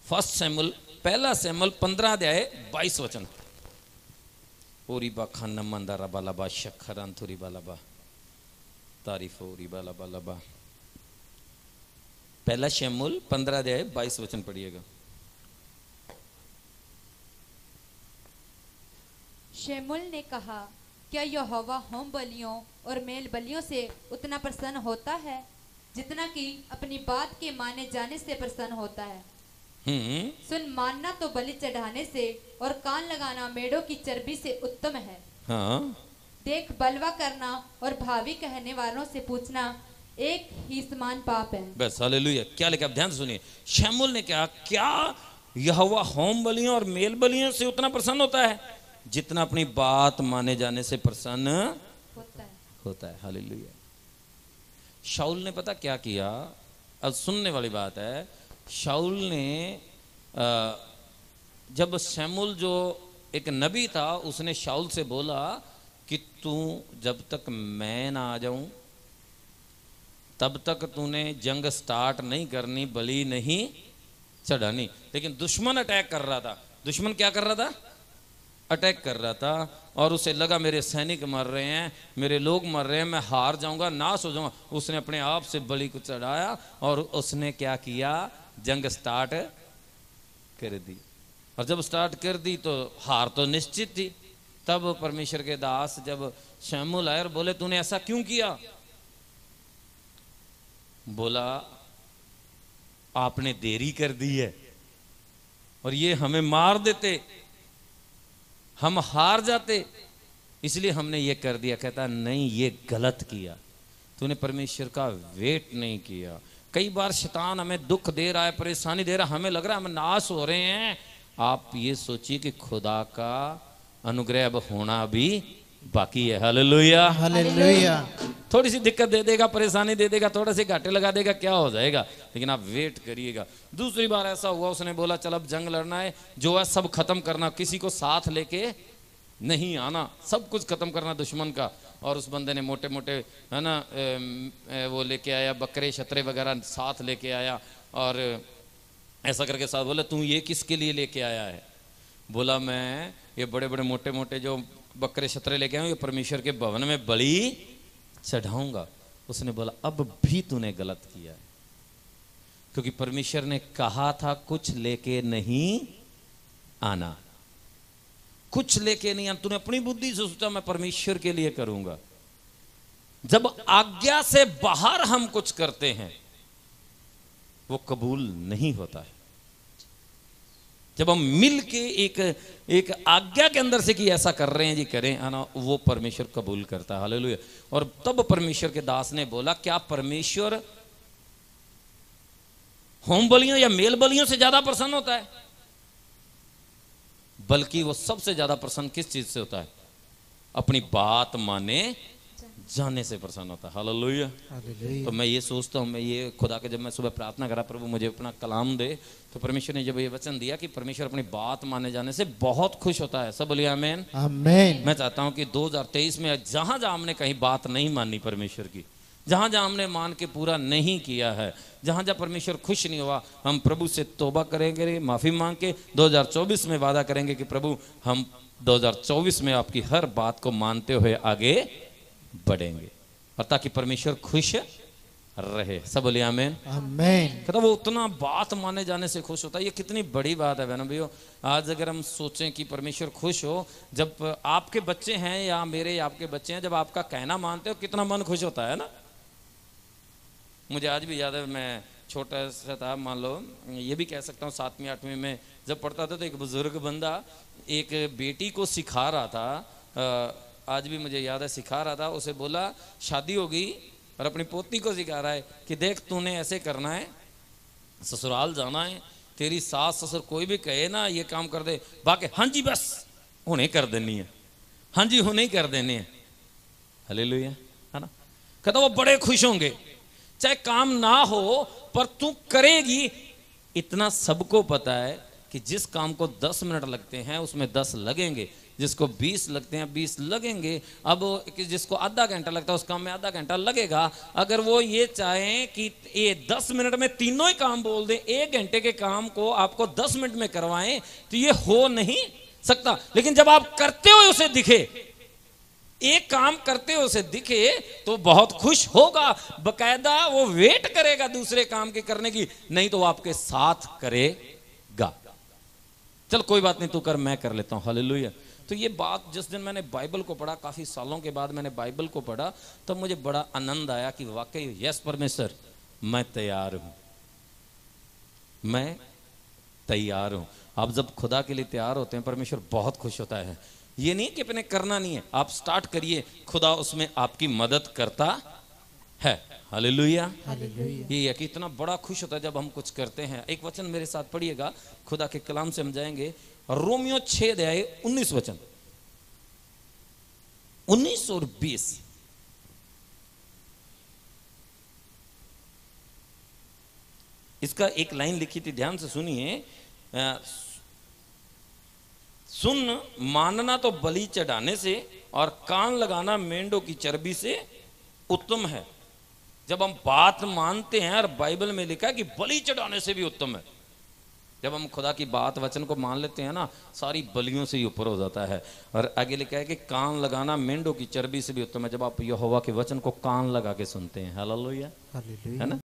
First Samuel, पहला Samuel 15 अध्याय 22 वचन। ओरी बा खाना मंदारा बालाबा शखरान थोरी बालाबा तारीफ ओरी बालाबा लाबा। पहला सैमुअल 15 अध्याय 22 वचन पढ़िएगा। शमूएल ने कहा, क्या यहोवा होम बलियों और मेल बलियों से उतना प्रसन्न होता है जितना कि अपनी बात के माने जाने से प्रसन्न होता है? सुन, मानना तो बलि चढ़ाने से और कान लगाना मेढ़ों की चर्बी से उत्तम है। हाँ। देख, बलवा करना और भावी कहने वालों से पूछना एक ही समान पाप है। बस हालेलुया। क्या लिखा, ध्यान से सुनिए। शमूएल ने कहा, क्या यहोवा होम बलियों और मेल बलियों से उतना प्रसन्न होता है जितना अपनी बात माने जाने से प्रसन्न होता है। हालेलुया। शाऊल ने पता क्या किया? अब सुनने वाली बात है। शाऊल ने जब शमूएल जो एक नबी था, उसने शाऊल से बोला कि तू जब तक मैं ना आ जाऊं तब तक तूने जंग स्टार्ट नहीं करनी, बलि नहीं चढ़ानी। लेकिन दुश्मन अटैक कर रहा था। दुश्मन क्या कर रहा था? अटैक कर रहा था। और उसे लगा मेरे सैनिक मर रहे हैं, मेरे लोग मर रहे हैं, मैं हार जाऊंगा, नाश हो जाऊंगा। उसने अपने आप से बलि को चढ़ाया और उसने क्या किया? जंग स्टार्ट कर दी। और जब स्टार्ट कर दी तो हार तो निश्चित थी। तब परमेश्वर के दास जब शमूएल आए और बोले तूने ऐसा क्यों किया? बोला आपने देरी कर दी है और ये हमें मार देते, हम हार जाते, इसलिए हमने ये कर दिया। कहता नहीं, ये गलत किया, तूने परमेश्वर का वेट नहीं किया। कई बार शैतान हमें दुख दे रहा है, परेशानी दे रहा है, हमें लग रहा है हम नाश हो रहे हैं। आप ये सोचिए कि खुदा का अनुग्रह अब होना भी बाकी है। Hallelujah hallelujah. थोड़ी सी दिक्कत दे देगा, परेशानी दे देगा, थोड़े से घाटे लगा देगा, क्या हो जाएगा, लेकिन आप वेट करिएगा। दूसरी बार ऐसा हुआ, उसने बोला चल अब जंग लड़ना है, जो है सब खत्म करना, किसी को साथ लेके नहीं आना, सब कुछ खत्म करना दुश्मन का। और उस बंदे ने मोटे मोटे है ना वो लेके आया, बकरे छतरे वगैरह साथ लेके आया। और ऐसा करके साथ बोला तू ये किसके लिए लेके आया है? बोला मैं ये बड़े बड़े मोटे मोटे जो बकरे छतरे लेके आया, ये परमेश्वर के भवन में बलि चढ़ाऊंगा। उसने बोला अब भी तूने गलत किया है, क्योंकि परमेश्वर ने कहा था कुछ लेके नहीं आना, कुछ लेके नहीं आना। तूने अपनी बुद्धि से सोचा मैं परमेश्वर के लिए करूंगा। जब आज्ञा से बाहर हम कुछ करते हैं वो कबूल नहीं होता है। जब हम मिल के एक आज्ञा के अंदर से कि ऐसा कर रहे हैं जी, करें, है ना, वो परमेश्वर कबूल करता है। हालेलुया। और तब परमेश्वर के दास ने बोला क्या परमेश्वर होम बलियों या मेल बलियों से ज्यादा प्रसन्न होता है? बल्कि वो सबसे ज्यादा प्रसन्न किस चीज से होता है? अपनी बात माने जाने से प्रसन्न होता है। हालेलुया। तो मैं ये सोचता हूँ, मैं ये खुदा के जब मैं सुबह प्रार्थना करा प्रभु मुझे अपना कलाम दे, तो परमेश्वर ने जब ये वचन दिया कि परमेश्वर अपनी बात माने जाने से बहुत खुश होता है। सब बोलिए आमीन। आमीन। मैं चाहता हूँ कि 2023 में जहां जहां हमने कहीं बात नहीं मानी परमेश्वर की, जहां जहां हमने मान के पूरा नहीं किया है, जहां जहां परमेश्वर खुश नहीं हुआ, हम प्रभु से तौबा करेंगे, माफी मांग के 2024 में वादा करेंगे कि प्रभु हम 2024 में आपकी हर बात को मानते हुए आगे बढ़ेंगे, और ताकि परमेश्वर खुश रहे। सब बोलिए आमीन। आमीन। कहता वो उतना बात माने जाने से खुश होता है। ये कितनी बड़ी बात है बहनों भैया। आज अगर हम सोचें कि परमेश्वर खुश हो, जब आपके बच्चे हैं या मेरे या आपके बच्चे हैं, जब आपका कहना मानते हो कितना मन खुश होता है ना। मुझे आज भी याद है, मैं छोटा सा था, मान लो ये भी कह सकता हूँ 7वीं 8वीं में जब पढ़ता था, तो एक बुजुर्ग बंदा एक बेटी को सिखा रहा था, आज भी मुझे याद है, सिखा रहा था। उसे बोला शादी होगी और अपनी पोती को सिखा रहा है कि देख तूने ऐसे करना है, ससुराल जाना है, तेरी सास ससुर कोई भी कहे ना ये काम कर दे, बाकी हाँ जी बस उन्हें कर देनी है, हाँ जी उन्हें कर देने हैं। हालेलुया, है ना। कहता वो बड़े खुश होंगे, चाहे काम ना हो पर तू करेगी। इतना सबको पता है कि जिस काम को 10 मिनट लगते हैं उसमें 10 लगेंगे, जिसको 20 लगते हैं 20 लगेंगे। अब जिसको आधा घंटा लगता है उस काम में आधा घंटा लगेगा। अगर वो ये चाहें कि ये 10 मिनट में तीनों ही काम बोल दें, 1 घंटे के काम को आपको 10 मिनट में करवाएं, तो ये हो नहीं सकता। लेकिन जब आप करते हुए उसे दिखे, एक काम करते हुए उसे दिखे, तो बहुत खुश होगा, बकायदा वो वेट करेगा दूसरे काम के करने की, नहीं तो वो आपके साथ करेगा। चल कोई बात नहीं, तू कर, मैं कर लेता हूं। हालेलुया। तो ये बात जिस दिन मैंने बाइबल को पढ़ा, काफी सालों के बाद मैंने बाइबल को पढ़ा, तब मुझे बड़ा आनंद आया कि वाकई यस परमेश्वर, मैं तैयार हूं, मैं तैयार हूं। आप जब खुदा के लिए तैयार होते हैं, परमेश्वर बहुत खुश होता है। ये नहीं कि अपने करना नहीं है, आप स्टार्ट करिए, खुदा उसमें आपकी मदद करता है। हालेलुया। ये है कि इतना बड़ा खुश होता है जब हम कुछ करते हैं। एक वचन मेरे साथ पढ़िएगा, खुदा के कलाम से हम जाएंगे, रोमियो 6 अध्याय 19 वचन, 19 और 20। इसका एक लाइन लिखी थी, ध्यान से सुनिए। सुन, मानना तो बलि चढ़ाने से और कान लगाना मेंढों की चर्बी से उत्तम है। जब हम बात मानते हैं, और बाइबल में लिखा है कि बलि चढ़ाने से भी उत्तम है। जब हम खुदा की बात वचन को मान लेते हैं ना, सारी बलियों से ही ऊपर हो जाता है। और आगे लिखा है कि कान लगाना मेंढों की चर्बी से भी उत्तम है, जब आप यहोवा के वचन को कान लगा के सुनते हैं। हालेलुया, है ना।